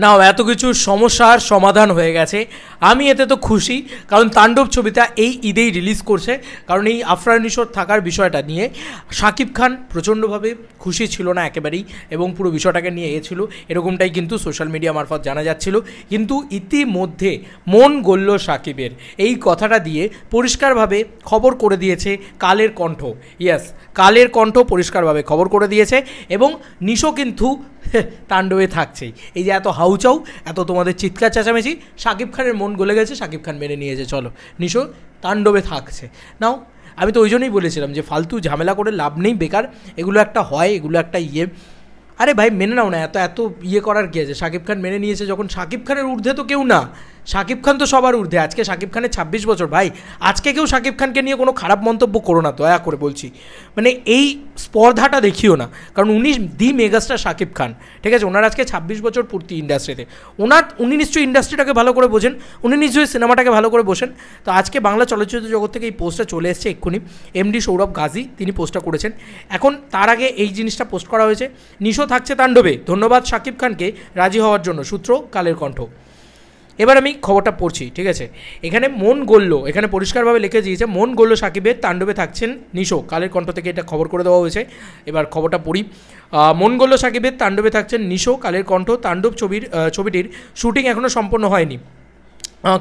নাও এত কিছু সমস্যার সমাধান হয়ে গেছে। আমি এতে তো খুশি, কারণ তাণ্ডব ছবিটা এই ঈদেই রিলিজ করছে। কারণ এই আফরান নিশোর থাকার বিষয়টা নিয়ে শাকিব খান প্রচণ্ডভাবে খুশি ছিল না একেবারেই, এবং পুরো বিষয়টাকে নিয়ে ছিল এরকমটাই কিন্তু সোশ্যাল মিডিয়া মারফত জানা যাচ্ছিল। কিন্তু ইতিমধ্যে মন গলল শাকিবের, এই কথাটা দিয়ে পরিষ্কারভাবে খবর করে দিয়েছে কালের কণ্ঠ। ইয়েস, কালের কণ্ঠ পরিষ্কারভাবে খবর করে দিয়েছে, এবং নিশো কিন্তু তাণ্ডবে থাকছেই। এই যে এত হাউচাউ, এত তোমাদের চিৎকার চেঁচামেচি, শাকিব খানের মন গলে গেছে, শাকিব খান মেনে নিয়েছে, চলো নিশো তাণ্ডবে থাকছে। নাও আমি তো ওই জন্যই বলেছিলাম যে ফালতু ঝামেলা করে লাভ নেই, বেকার এগুলো একটা হয়, এগুলো একটা আরে ভাই মেনে নাও না, এত করার কী আছে? শাকিব খান মেনে নিয়েছে যখন, শাকিব খানের ঊর্ধ্বে তো কেউ না, শাকিব খান তো সবার ঊর্ধ্বে। আজকে শাকিব খানের 26 বছর ভাই, আজকে কেউ শাকিব খানকে নিয়ে কোনো খারাপ মন্তব্য করো না, দয়া করে বলছি। মানে এই স্পর্ধাটা দেখিও না, কারণ উনি দি মেগাস্টার শাকিব খান, ঠিক আছে? ওনার আজকে 26 বছর পূর্তি ইন্ডাস্ট্রিতে। উনি নিশ্চয়ই ইন্ডাস্ট্রিটাকে ভালো করে বোঝেন, উনি নিশ্চয়ই সিনেমাটাকে ভালো করে বোঝেন। তো আজকে বাংলা চলচ্চিত্র জগৎ থেকে এই পোস্টটা চলে এসছে এক্ষুনি, এমডি সৌরভ গাজী তিনি পোস্টটা করেছেন। এখন তার আগে এই জিনিসটা পোস্ট করা হয়েছে, নিশো থাকছে তাণ্ডবে, ধন্যবাদ শাকিব খানকে রাজি হওয়ার জন্য, সূত্র কালের কণ্ঠ। এবার আমি খবরটা পড়ছি, ঠিক আছে? এখানে মন গলল, এখানে পরিষ্কারভাবে লিখে দিয়েছে মন গলল শাকিবের, তাণ্ডবে থাকছেন নিশো, কালের কণ্ঠ থেকে এটা খবর করে দেওয়া হয়েছে। এবার খবরটা পড়ি। মন গলল শাকিবের, তাণ্ডবে থাকছেন নিশো, কালের কণ্ঠ। তাণ্ডব ছবিটির শুটিং এখনও সম্পন্ন হয়নি,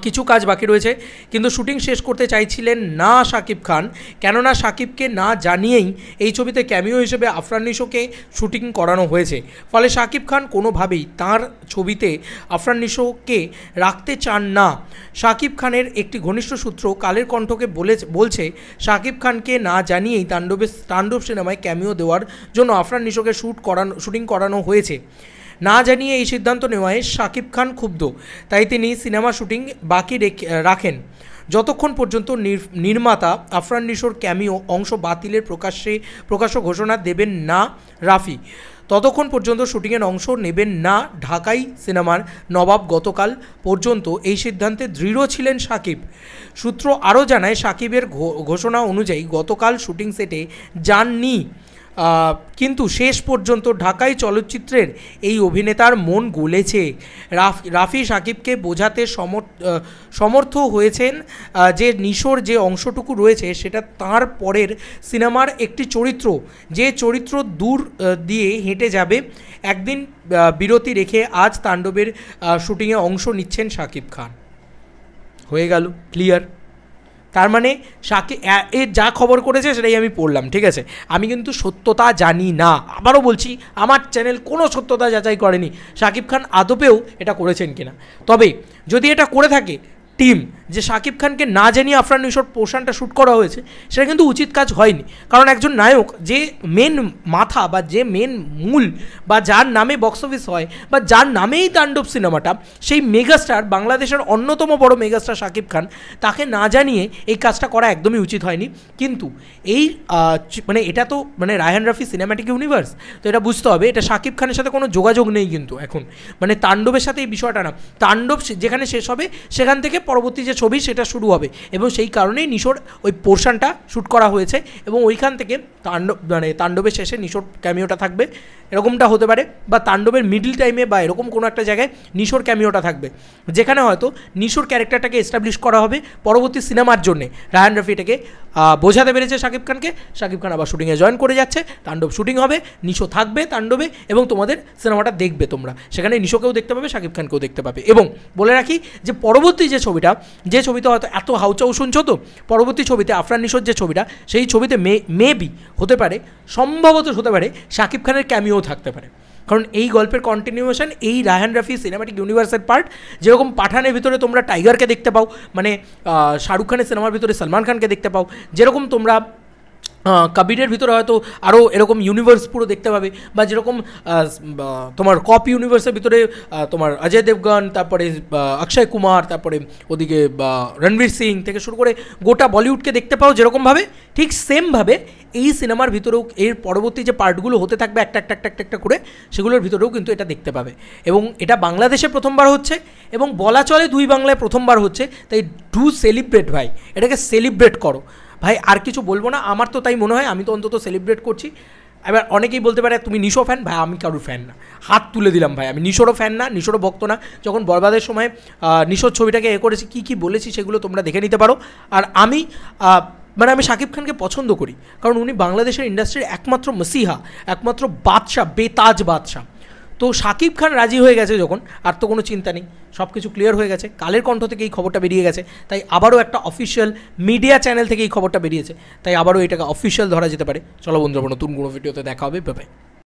কিছু কাজ বাকি রয়েছে, কিন্তু শুটিং শেষ করতে চাইছিলেন না শাকিব খান, কেননা শাকিবকে না জানিয়েই এই ছবিতে ক্যামিও হিসেবে আফরান নিশোকে শুটিং করানো হয়েছে। ফলে শাকিব খান কোনোভাবেই তার ছবিতে আফরান নিশোকে রাখতে চান না। শাকিব খানের একটি ঘনিষ্ঠ সূত্র কালের কণ্ঠকে বলছে শাকিব খানকে না জানিয়েই তাণ্ডব সিনেমায় ক্যামিও দেওয়ার জন্য আফরান নিশোকে শুটিং করানো হয়েছে। না জানিয়ে এই সিদ্ধান্ত নেওয়ায় শাকিব খান ক্ষুব্ধ, তাই তিনি সিনেমা শুটিং বাকি রাখেন যতক্ষণ পর্যন্ত নির্মাতা আফরান নিশোর ক্যামিও অংশ বাতিলের প্রকাশ্য ঘোষণা দেবেন না রাফি, ততক্ষণ পর্যন্ত শুটিংয়ের অংশ নেবেন না ঢাকাই সিনেমার নবাব। গতকাল পর্যন্ত এই সিদ্ধান্তে দৃঢ় ছিলেন শাকিব। সূত্র আরও জানায় শাকিবের ঘোষণা অনুযায়ী গতকাল শুটিং সেটে যাননি, কিন্তু শেষ পর্যন্ত ঢাকাই চলচ্চিত্রের এই অভিনেতার মন গলেছে। রাফি শাকিবকে বোঝাতে সমর্থ হয়েছেন যে নিশোর যে অংশটুকু রয়েছে সেটা তার পরের সিনেমার একটি চরিত্র, যে চরিত্র দূর দিয়ে হেঁটে যাবে। একদিন বিরতি রেখে আজ তাণ্ডবের শুটিংয়ে অংশ নিচ্ছেন শাকিব খান। হয়ে গেল ক্লিয়ার। তার মানে এ যা খবর করেছে সেটাই আমি পড়লাম, ঠিক আছে? আমি কিন্তু সত্যতা জানি না, আবারও বলছি আমার চ্যানেল কোনো সত্যতা যাচাই করেনি শাকিব খান আদপেও এটা করেছেন কিনা। তবে যদি এটা করে থাকে টিম, যে শাকিব খানকে না জানিয়ে আফরান নিশোর পোর্শনটা শ্যুট করা হয়েছে, সেটা কিন্তু উচিত কাজ হয়নি। কারণ একজন নায়ক যে মেন মাথা বা যে মেন মূল বা যার নামে বক্স অফিস হয় বা যার নামেই তাণ্ডব সিনেমাটা, সেই মেগাস্টার, বাংলাদেশের অন্যতম বড় মেগাস্টার শাকিব খান, তাকে না জানিয়ে এই কাজটা করা একদমই উচিত হয়নি। কিন্তু এই মানে এটা তো মানে রায়হান রাফি সিনেম্যাটিক ইউনিভার্স, তো এটা বুঝতে হবে এটা শাকিব খানের সাথে কোনো যোগাযোগ নেই কিন্তু এখন, মানে তাণ্ডবের সাথে এই বিষয়টা না। তাণ্ডব যেখানে শেষ হবে সেখান থেকে পরবর্তী যে ছবি সেটা শুরু হবে, এবং সেই কারণেই নিশোর ওই পোর্শনটা শ্যুট করা হয়েছে, এবং ওইখান থেকে তাণ্ডবের শেষে নিশোর ক্যামিওটা থাকবে, এরকমটা হতে পারে। বা তাণ্ডবের মিডল টাইমে বা এরকম কোনো একটা জায়গায় নিশোর ক্যামিওটা থাকবে, যেখানে হয়তো নিশোর ক্যারেক্টারটাকে এস্টাবলিশ করা হবে পরবর্তী সিনেমার জন্যে। রায়হান রাফি এটাকে বোঝাতে পেরেছে শাকিব খানকে, শাকিব খান আবার শুটিংয়ে জয়েন করে যাচ্ছে, তাণ্ডব শুটিং হবে, নিশো থাকবে তাণ্ডবে, এবং তোমাদের সিনেমাটা দেখবে তোমরা, সেখানে নিশোকেও দেখতে পাবে, শাকিব খানকেও দেখতে পাবে। এবং বলে রাখি যে পরবর্তী যে ছবিতে হয়তো এত হাউচাউ শুনছো, তো পরবর্তী ছবিতে আফরান নিশোর যে ছবিটা, সেই ছবিতে মেবি হতে পারে, সম্ভবত হতে পারে শাকিব খানের ক্যামিও থাকতে পারে। কারণ এই গল্পের কন্টিনিউয়েশন এই রায়হান রাফি সিনেমাটিক ইউনিভার্সের পার্ট। যেরকম পাঠানের ভিতরে তোমরা টাইগারকে দেখতে পাও, মানে শাহরুখ খানের সিনেমার ভিতরে সলমান খানকে দেখতে পাও, যেরকম তোমরা কবিরের ভিতরে হয়তো আরও এরকম ইউনিভার্স পুরো দেখতে পাবে, বা যেরকম তোমার কপ ইউনিভার্সের ভিতরে তোমার অজয় দেবগন, তারপরে অক্ষয় কুমার, তারপরে ওদিকে রণবীর সিং থেকে শুরু করে গোটা বলিউডকে দেখতে পাও যেরকমভাবে, ঠিক সেমভাবে এই সিনেমার ভিতরেও এর পরবর্তী যে পার্টগুলো হতে থাকবে একটা করে, সেগুলোর ভিতরেও কিন্তু এটা দেখতে পাবে। এবং এটা বাংলাদেশে প্রথমবার হচ্ছে, এবং বলা চলে দুই বাংলায় প্রথমবার হচ্ছে, তাই ডু সেলিব্রেট ভাই, এটাকে সেলিব্রেট করো ভাই, আর কিছু বলবো না। আমার তো তাই মনে হয়, আমি তো অন্তত সেলিব্রেট করছি। এবার অনেকেই বলতে পারে তুমি নিশো ফ্যান, ভাই আমি কারোর ফ্যান না, হাত তুলে দিলাম ভাই, আমি নিশোরও ফ্যান না, নিশোরও ভক্ত না। যখন বরবাদের সময় নিশোর ছবিটাকে করেছি, কী বলেছি সেগুলো তোমরা দেখে নিতে পারো। আর আমি মানে আমি শাকিব খানকে পছন্দ করি, কারণ উনি বাংলাদেশের ইন্ডাস্ট্রির একমাত্র মসিহা, একমাত্র বাদশা, বেতাজ বাদশা। তো শাকিব খান রাজি হয়ে গেছে যখন, আর তো কোনো চিন্তা নেই, সব কিছু ক্লিয়ার হয়ে গেছে। কালের কণ্ঠ থেকে এই খবরটা বেরিয়ে গেছে, তাই আবারও একটা অফিসিয়াল মিডিয়া চ্যানেল থেকে এই খবরটা বেরিয়েছে, তাই আবারও এটাকে অফিসিয়াল ধরা যেতে পারে। চলো বন্ধুরা, নতুন কোনো ভিডিওতে দেখা হবে, বাই বাই।